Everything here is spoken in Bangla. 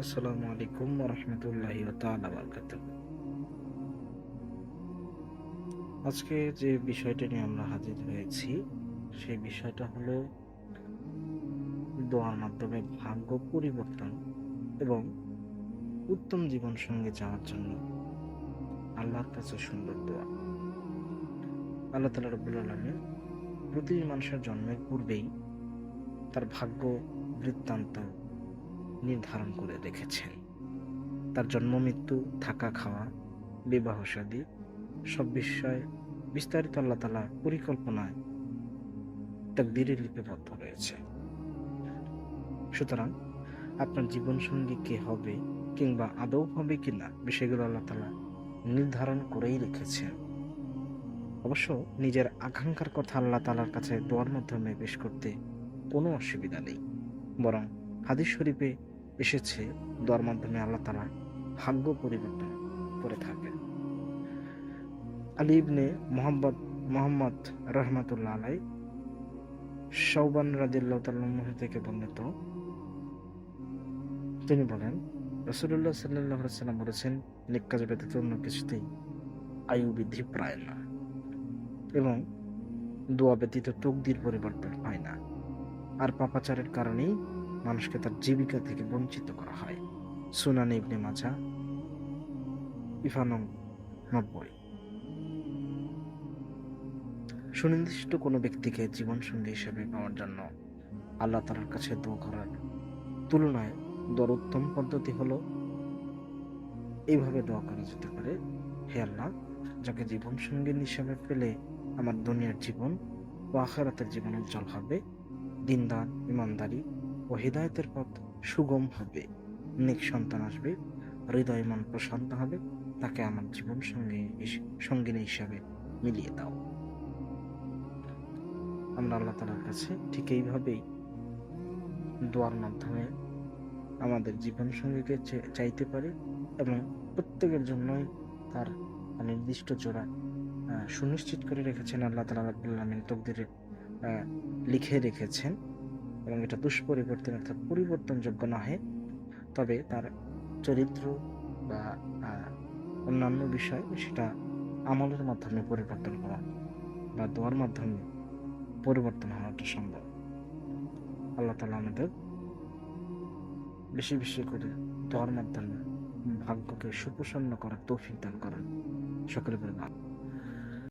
আসসালামু আলাইকুম ওয়া রাহমাতুল্লাহি ওয়া তাআলা বারাকাতুহু। আজকে যে বিষয়টা নিয়ে আমরা হাজির হয়েছি, সেই বিষয়টা হলো দোয়ার মাধ্যমে ভাগ্য পরিবর্তন এবং উত্তম জীবন সঙ্গী চাওয়ার জন্য আল্লাহর কাছে সুন্দর দোয়া। আল্লাহ তাআলা রাব্বুল আলামিন প্রতি মানুষের জন্মের পূর্বেই তার ভাগ্য বৃত্তান্ত নির্ধারণ করে রেখেছেন। তার জন্ম মৃত্যু, থাকা খাওয়া, বিবাহ শাদী সব বিষয়ে বিস্তারিত আল্লাহ তাআলা পরিকল্পনায় তাকদীরে লিপিবদ্ধ রয়েছে। সুতরাং আপনার জীবনসঙ্গী কে হবে কিংবা আদৌ হবে কিনা বিষয়গুলো আল্লাহ তাআলা নির্ধারণ করেই রেখেছেন। অবশ্য নিজের আকাঙ্ক্ষার কথা আল্লাহ তাআলার কাছে দোয়ার মাধ্যমে পেশ করতে কোনো অসুবিধা নেই। বরং হাদিস শরীফে এসেছে দোয়ার মাধ্যমে আল্লাহ তাআলা ভাগ্য পরিবর্তন করে থাকেন। আলী ইবনে মুহাম্মদ রাহমাতুল্লাহ আলাইহি শাওবান রাদিয়াল্লাহু তাআলা আনহু থেকে বর্ণিত, তিনি বলেন, রাসূলুল্লাহ সাল্লাল্লাহু আলাইহি ওয়াসাল্লাম বলেছেন, নেক কাজ ব্যতীত অন্য কিছুতেই আয়ু বৃদ্ধি পায় না এবং দোয়া ব্যতীত তকদির পরিবর্তন হয় না। আর পাপাচারের কারণেই মানুষকে তার জীবিকা থেকে বঞ্চিত করা হয়। সুনান ইবনে মাজাহ ইফানং 90। সুনির্দিষ্ট কোনো ব্যক্তিকে জীবনসঙ্গী হিসেবে পাওয়ার জন্য আল্লাহ তাআলার কাছে দোয়া করার তুলনায় দর উত্তম পদ্ধতি হলো এইভাবে দোয়া করা যেতে পারে: হে আল্লাহ, যাকে জীবন সঙ্গী হিসাবে পেলে আমার দুনিয়ার জীবন ও আখিরাতের জীবন উজ্জ্বল হবে, দিনদার, ইমানদারি ও হিদায়াতের পথ সুগম হবে, নেক সন্তান আসবে, হৃদয় মন প্রশান্ত হবে, তাকে আমার জীবন সঙ্গিনী হিসাবে মিলিয়ে দাও। আমরা আল্লাহ তাআলার কাছে ঠিক এইভাবেই দোয়ার মাধ্যমে আমাদের জীবন সঙ্গীকে চাইতে পারি এবং প্রত্যেকের জন্যই তার নির্দিষ্ট জোড়া সুনিশ্চিত করে রেখেছেন আল্লাহ তাআলা রাব্বুল আলামিন, তকদিরে লিখে রেখেছেন এবং এটা দুষ্পরিবর্তন অর্থাৎ পরিবর্তনযোগ্য নহে। তবে তার চরিত্র বা অন্যান্য বিষয় সেটা আমলের মাধ্যমে পরিবর্তন হওয়া বা দোয়ার মাধ্যমে পরিবর্তন হওয়াটা সম্ভব। আল্লাহ তাআলা আমাদের বেশি বেশি করে দোয়ার মাধ্যমে ভাগ্যকে সুপ্রসন্ন করার তৌফিক দান করেন। সকলে বলেন আমিন।